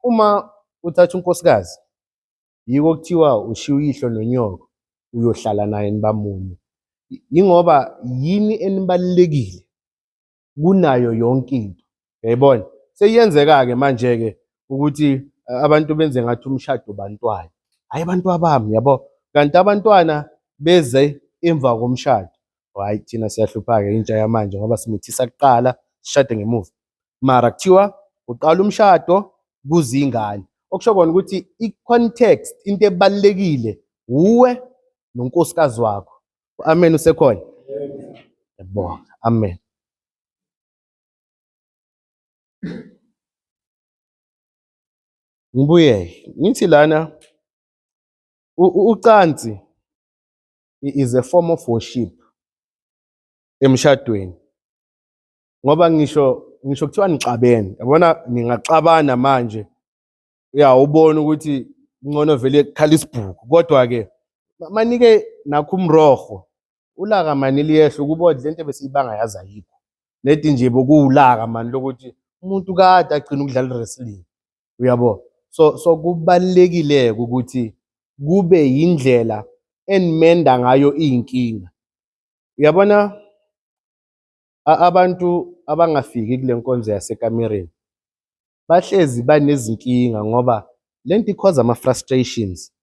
uma uthatha unkosikazi yiko kuthiwa ushiya uyihlo nonyoko uyohlala naye nibamunye. Yingoba yini enibalulekile kunayo yonke into. Uyayibona? Seyiyenzeka-ke manje-ke ukuthi abantu benze ngathi umshado ubantwana. Hhayi bantwabami yabo. Kanti abantwana beze emva komshado. Hhayi thina siyahlupha-ke intsha yamanje ngoba simithisa kuqala sishade ngemuva. Mara kuthiwa uqala umshado kuze ingane. Okusho kona ukuthi i-context into ebalulekile uwe nonkosikazi wakho. Amen usekhona? Yebo. Amen. Ngibuye ngithi lana ucansi is a form of worship emshadweni. Ngoba ngisho kuthiwa nixabene, yabona ningaxabana manje. Ubone ukuthi ngcono vele kukhala isibhuku. Kodwa-ke manike nakho umroho, ulaka mani liyehla ukuba le nto besiyibanga yazi ayikho. Nedi nje bokuwulaka mani lokuthi umuntu kade agcina ukudlala i-wrestling. Uyabo? So kubalulekile ukuthi kube yindlela enimenda ngayo iy'nkinga. Uyabona abantu abangafiki kule nkonzo yasekamereni bahlezi banezinkinga ngoba le nto ikhoza ama-frustrations.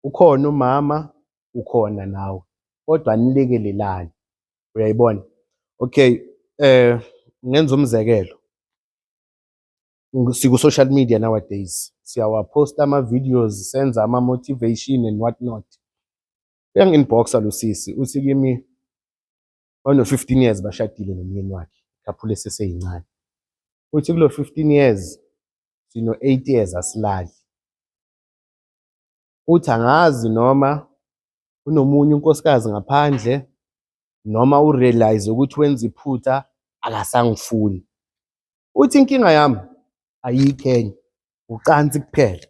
Ukhona umama, ukhona nawe, kodwa anilekelelani. Uyayibona? Okay, ngenza umzekelo. Siku-social media nowadays. Siyawaposta ama-videos, senza ama-motivation and what not. Uyangi-inboxa lo sisi, uthi kimi bano-15 years bashadile nomyeni wakhe, couple eseseyincane. Uthi kulo 15 years sino-8 years asilali. Uthi angazi noma kunomunye unkosikazi ngaphandle noma urealize ukuthi wenza iphutha akasangifuni. Uthi inkinga yami ayikho enye, ucansi kuphela.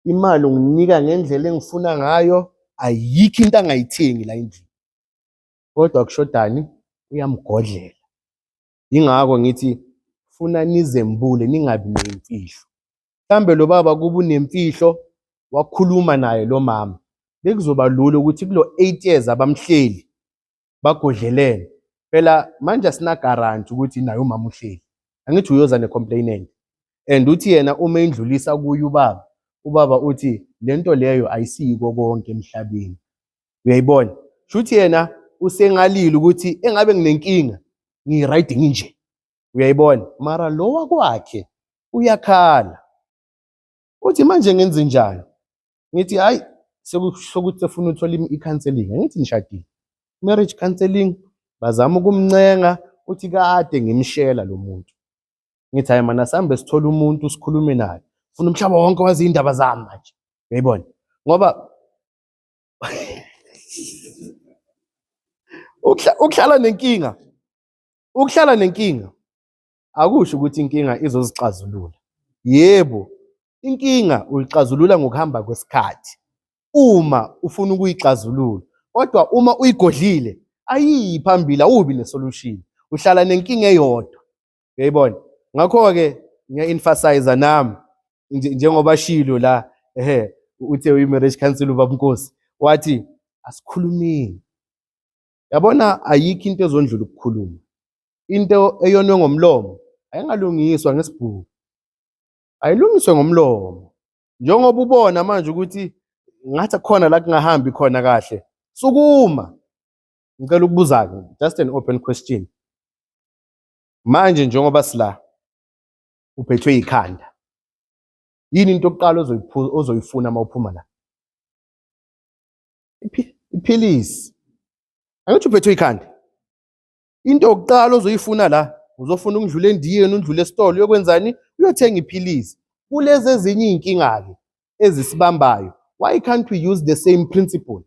Imali unginika ngendlela engifuna ngayo, ayikho into angayithengi la endlini. Kodwa kushodani? Uyamgodlela. Yingakho ngithi funa nizembule ningabi nemfihlo. Mhlambe lo baba kuba unemfihlo wakhuluma naye lo mama. Bekuzoba lula ukuthi kulo 8 years abamhleli bagodlelene. Phela manje asina guarantee ukuthi naye umama uhleli. Angithi uyoza ne-complainant. And uthi yena uma indlulisa kuye ubaba uthi lento leyo ayisiko konke emhlabeni. Uyayibona? Shuthi yena usengalile ukuthi engabe nginenkinga ngirayidi nginje. Uyayibona? Mara lo wakwakhe uyakhala. Uthi manje ngenze njani? Ngithi hayi sokuthi sefuna uthola i-counseling. Angithi nishadile. Marriage counseling bazama ukumncenga uthi kade ngimshela lo muntu. Ngithi hayi mana sambe sithola umuntu sikhulume naye. Ufuna umhlaba wonke wazi indaba zami manje. Uyayibona? Ngoba ukuhlala nenkinga akusho ukuthi inkinga izozixazulula. Yebo, inkinga uyixazulula ngokuhamba kwesikhathi uma ufuna ukuyixazulula. Kodwa uma uyigodlile ayiyi phambili, awubi ne-solution. Uhlala nenkinga eyodwa. Uyayibona? Ngakho-ke ngiya-emphasize nami njengoba shilo la uthe uyi-marriage counselor ubaba Nkosi wathi asikhulumeni. Yabona ayikho into ezondlula ukukhuluma. Into eyonwe ngomlomo ayingalungiswa ngesibhuku. Ayilungiswe ngomlomo. Njengoba ubona manje ukuthi ngathi khona la kungahambi khona kahle. Sukuma. Ngicela ukubuza-ke, just an open question. Manje njengoba sila uphethwe ikhanda. Yini into yokuqala ozoyifuna uma uphuma la? Iphilisi. Angithi uphethwe ikhanda. Into yokuqala ozoyifuna la, uzofuna ukudlula endiyeni, undlule esitolo uyokwenzani? Uyothenga iphilisi. Kulezi ezinye iy'nkinga-ke ezisibambayo. Why can't we use the same principle?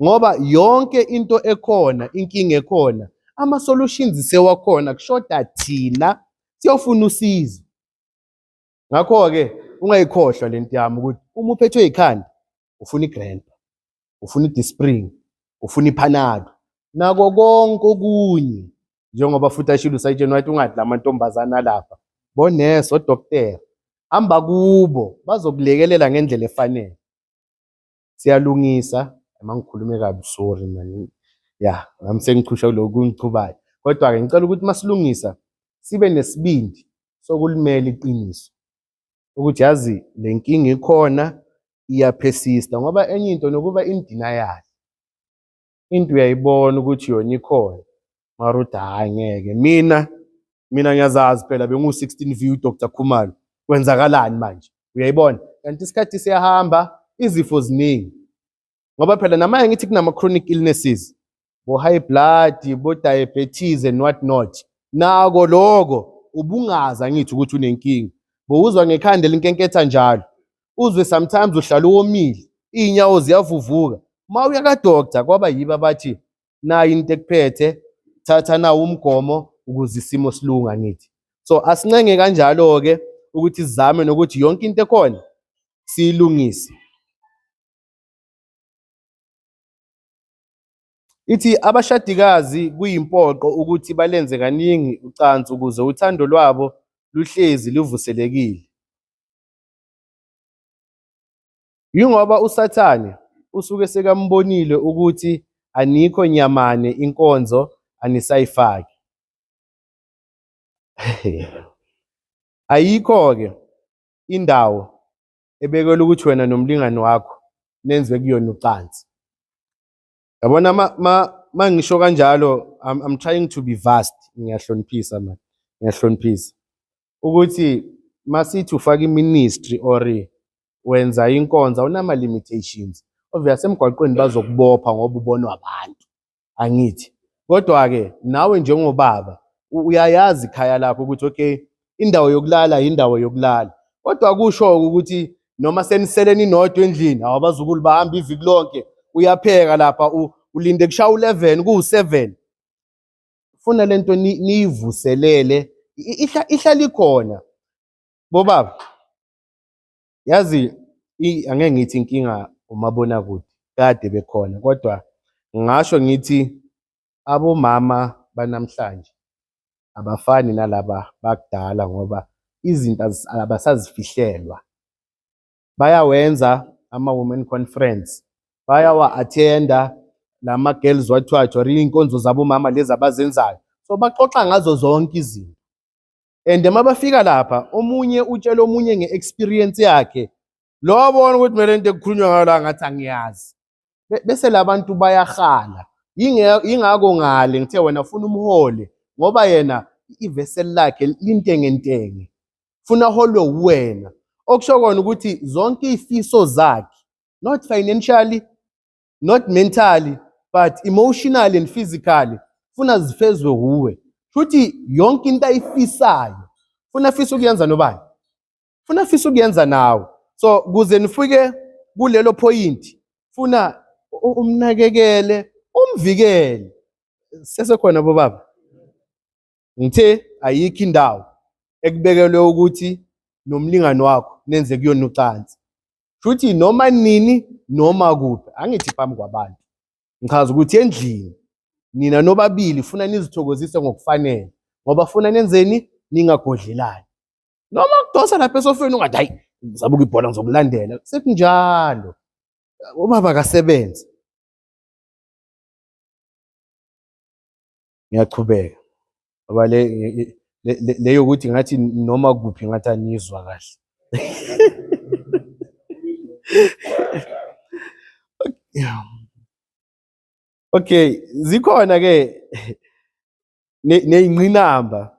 Ngoba yonke into ekhona, inkinga ekhona, ama-solutions sewakhona, kushoda thina siyofuna usizo. Ngakho-ke ungayikhohlwa le nto yami ukuthi uma uphethwe ikhanda ufuna i-Grandpa, ufuna i-Disprin, ufuna i-Panado, nako konke okunye. Njengoba futhi ashilo usayitsheni wathi ungadli amantombazana lapha. Bonesi, odokotela hamba kubo bazokulekelela ngendlela efanele. Siyalungisa, uma ngikhulume kabi sorry man. Ya, nami sengichusha kulokhu kungichubayo. Kodwa-ke ngicela ukuthi masilungisa sibe nesibindi sokulimela iqiniso. Ukuthi yazi le nkinga ikhona iya-persist-a ngoba enye into nokuba in denial. Into uyayibona ukuthi yona ikhona. Mara uthi hhayi ngeke. Mina ngiyazazi phela bengu-16 view Dr. Khumalo. Kwenzakalani manje? Uyayibona? Kanti isikhathi siyahamba, izifo ziningi. Ngoba phela namanje ngithi kunama-chronic illnesses, bo-high blood, bo-diabetes and what not. Nako lokho ubungaza ngithi ukuthi unenkinga. Bowuzwa ngekhandela inkenketha njalo. Uzwe sometimes uhlala uwomile, iy'nyawo ziyavuvuka. Uma uya ka-doctor kwaba yibo abathi nayi into ekuphethe, thatha nawo umgomo ukuze isimo silunga ngithi. So asincenge kanjalo-ke ukuthi sizame nokuthi yonke into ekhona siyilungise. Ithi abashadikazi kuyimpoqo ukuthi balenze kaningi ucansi ukuze uthando lwabo luhlezi luvuselekile. Yingoba uSathane usuke sekambonile ukuthi anikho nyamane inkonzo anisayifaki. Ayikho-ke indawo ebekelwe ukuthi wena nomlingani wakho nenze kuyona ucansi. Yabona ma ngisho kanjalo, I'm trying to be vast. Ngiyahloniphisa man, ngiyahloniphisa. Ukuthi masithi ufaka i-ministry or wenza inkonzo awunama-limitations. Obvious emgwaqweni bazokubopha ngoba ubonwa abantu, angithi. Kodwa-ke nawe njengobaba uyayazi ikhaya lakho ukuthi okay, indawo yokulala indawo yokulala. Kodwa akusho ukuthi noma senisele ninodwa endlini, abazukulu bahamba iviki lonke, uyapheka lapha ulinde kushaya u-11 ku-7. Funa lento niyivuselele ihlala ikhona. Bobaba, yazi angeke ngithi inkinga umabonakude kade bekhona, kodwa ngingasho ngithi abomama banamhlanje abafani nalaba bakudala ngoba izinto abasazifihlelwa. Bayawenza ama-women conference, bayawa-attenda lama-girls watch or iy'nkonzo zabomama lezi abazenzayo. So baxoxa ngazo zonke izinto. And uma bafika lapha omunye utshela omunye nge-experience yakhe, lo wabona ukuthi mina lento ekukhulunywa ngayo la ngathi angiyazi. Bese labantu bayahala. Yingako ngale ngithe wena funa umhole ngoba yena iveseli lakhe lintengentenge. Funa aholwe uwena. Okusho kona ukuthi zonke izifiso zakhe, not financially, not mentally, but emotionally and physically, funa zifezwe uwe. Futhi yonke into ayifisayo funa afisa ukuyenza nobani? Funa afisa ukuyenza nawe. So kuze nifike kulelo point, funa umnakekele, umvikele. Sesekhona bobaba. Ngithe ayikho indawo ekubekelwe ukuthi nomlingani wakho nenze kuyona ucansi. Futhi noma nini noma kuphi, angithi phambi kwabantu. Ngichaza ukuthi endlini nina nobabili funa nizithokozise ngokufanele ngoba funa nenzeni ningagodlelani. Noma kudosa lapha esofeni ungathi hayi ngizabuka ibhola ngizokulandela, sekunjalo. Ubaba akasebenze. Ngiyaqhubeka ngoba leyo ukuthi ngathi noma kuphi ngathi anizwa kahle. Okay, zikhona-ke ney'ngqinamba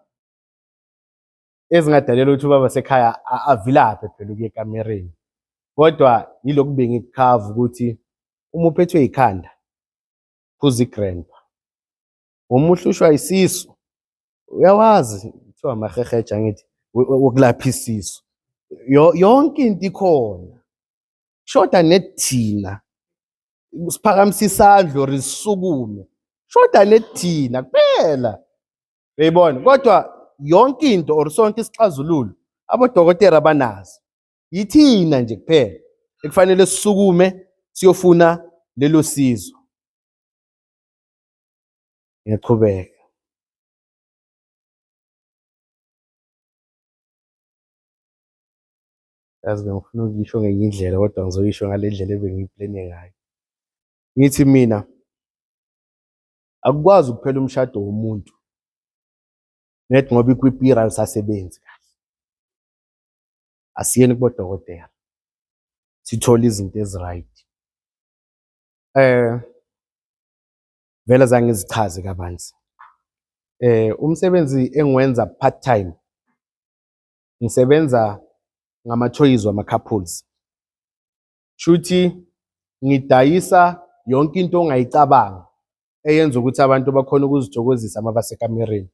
ezingadalela ukuthi ubaba sekhaya avilaphe phela ukuya ekamereni. Kodwa yilokhu bengikukhava ukuthi uma uphethwe ikhanda, phuza iGrandpa. Uma uhlushwa isisu, uyawazi kuthiwa amaheheja angithi wokulapha isisu. Yonke into ikhona. Shoda nethina. Siphakamise isandla or sisukume. Shoda nethina kuphela. Uyayibona? Kodwa yonke into or sonke isixazululo abodokotela banazo. Yithina nje kuphela ekufanele sisukume siyofuna lelo sizo. Ngiyaqhubeka. yazi bengifuna ukuyisho ngenye indlela kodwa ngizoyisho ngale ndlela ebengiyiplene ngayo. Ngithi mina akukwazi ukuphela umshado womuntu net ngoba ikwipira alisasebenzi kahle. Asiyeni kubodokotela sithole izinto ezi-right. Vele azange ngizichaze kabanzi. Umsebenzi engiwenza part time, ngisebenza ngama-toys wama-couples. Shuthi ngidayisa yonke into ongayicabanga eyenza ukuthi abantu bakhona ukuzithokozisa uma basekamereni.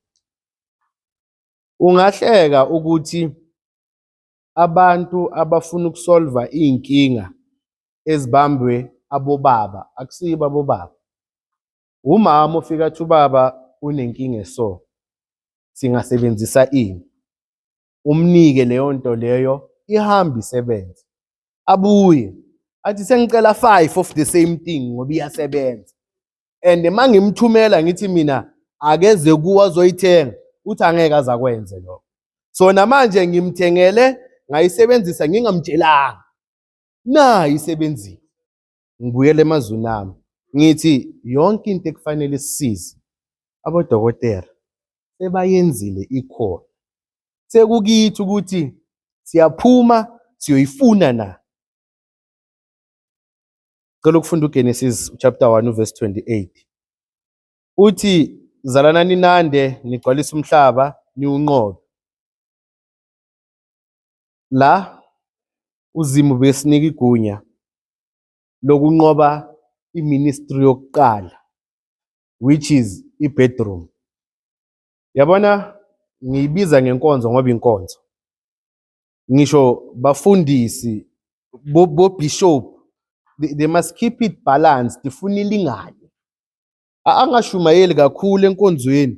Ungahleka ukuthi abantu abafuna ukusolva iy'nkinga ezibambwe abobaba, akusibo abobaba. Umama ofika athi ubaba unenkinga eso, singasebenzisa ini, umnike leyo nto leyo ihambe isebenze. Abuye athi sengicela 5 of the same thing ngoba iyasebenza. And mangimthumela ngithi mina akeze kuwe azoyithenga, uthi angeke aze akwenze lokho. So namanje ngimthengele ngayisebenzisa ngingamtshelanga. Nayi isebenzile. Ngibuyele emazweni ami. Ngithi yonke into ekufanele isisize abodokotela sebayenzile ikhona. Sekukithi ukuthi siyaphuma siyoyifuna na. Cela ukufunda uGenesis chapter 1 verse 28. Uthi zalanani nande nigcwalise umhlaba niwunqobe. La uZimu besinika igunya lokunqoba iministry yokuqala, which is i-bedroom. Yabona ngiyibiza ngenkonzo ngoba inkonzo. Ngisho bafundisi bo-bishop they must keep it balanced, ifuna ilingane. Angashumayeli kakhulu enkonzweni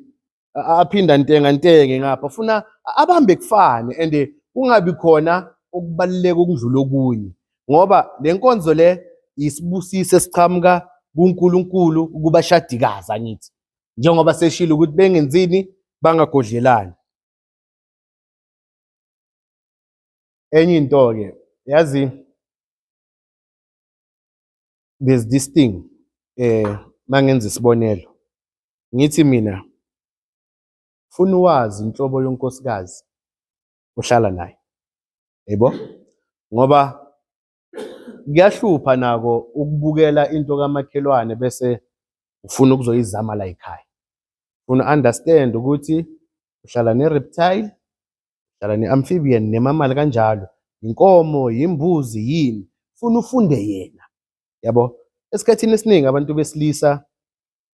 aphinda ntenge ngapha, ufuna abambe kufane and kungabi khona okubaluleka okudlula okunye, ngoba le nkonzo le isibusiso esiqhamuka kuNkulunkulu kubashadikazi angithi, njengoba seshilo ukuthi bengenzini, bangagodlelani. Enye into ke yazi, there's this thing mangenza isibonelo ngithi mina ufuna wazi inhlobo yonkosikazi ohlala naye, yebo, ngoba kuyahlupha nako ukubukela into kamakhelwane bese ufuna ukuzoyizama la ekhaya. Ufuna understand ukuthi uhlala ne-reptile, uhlala ne-amphibian nemamali kanjalo, inkomo, imbuzi, yini, ufuna ufunde yena, yabo. Esikhathini esiningi abantu besilisa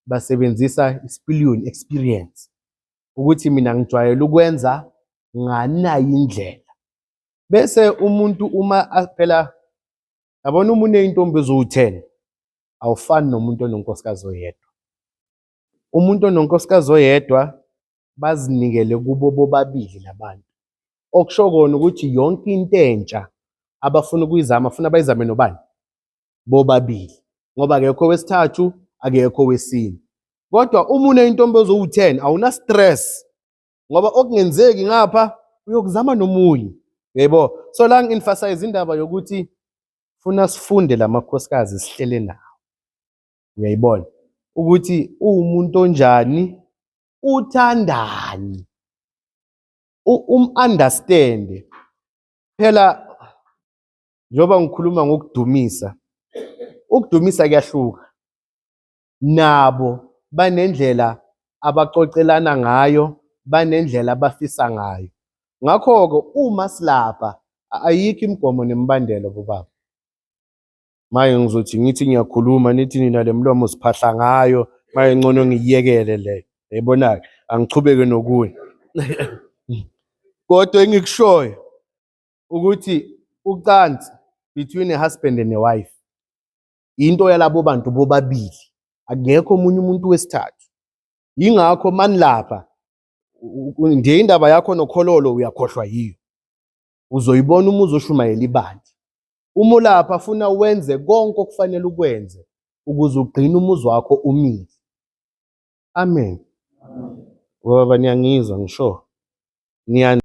basebenzisa isipiliyoni experience ukuthi mina ngijwayele ukwenza nganayo indlela, bese umuntu uma phela yabona uma uneyintombi eziwu-10 awufani nomuntu ononkosikazi oyedwa. Umuntu ononkosikazi oyedwa bazinikele kubo bobabili labantu, okusho kona ukuthi yonke into entsha abafuna ukuyizama funa bayizame nobani, bobabili, ngoba akekho owesithathu, akekho owesine. Kodwa uma uneyintombi eziwu-10 awuna stress ngoba okungenzeki ngapha uyokuzama nomunye, yebo. So la ngi-emphasize indaba yokuthi funa sifunde lamakhosikazi sihlele nawo, uyayibona ukuthi uwumuntu onjani, uthandani, understand. Phela njoba ngikhuluma ngokudumisa, ukudumisa kuyahluka, nabo banendlela abacocelana ngayo, banendlela abafisa ngayo. Ngakho-ke uma silapha ayikho imigomo nemibandela bobaba. Manje ngizothi ngithi ngiyakhuluma nithi nina le mlomo siphahla ngayo, manje ngcono ngiyekele le, yayibona-ke, angichubeke nokunye. Kodwa engikushoyo ukuthi ucansi between a husband and a wife into yalabo bantu bobabili, akekho omunye umuntu wesithathu. Yingakho manilapha nje indaba yakho nokhololo uyakhohlwa yiyo, uzoyibona uma uzoshumayela ibandla. Uma ulapha afuna wenze konke okufanele ukwenze ukuze ugcine umuzi wakho umile. Amen. Ngoba niyangizwa ngisho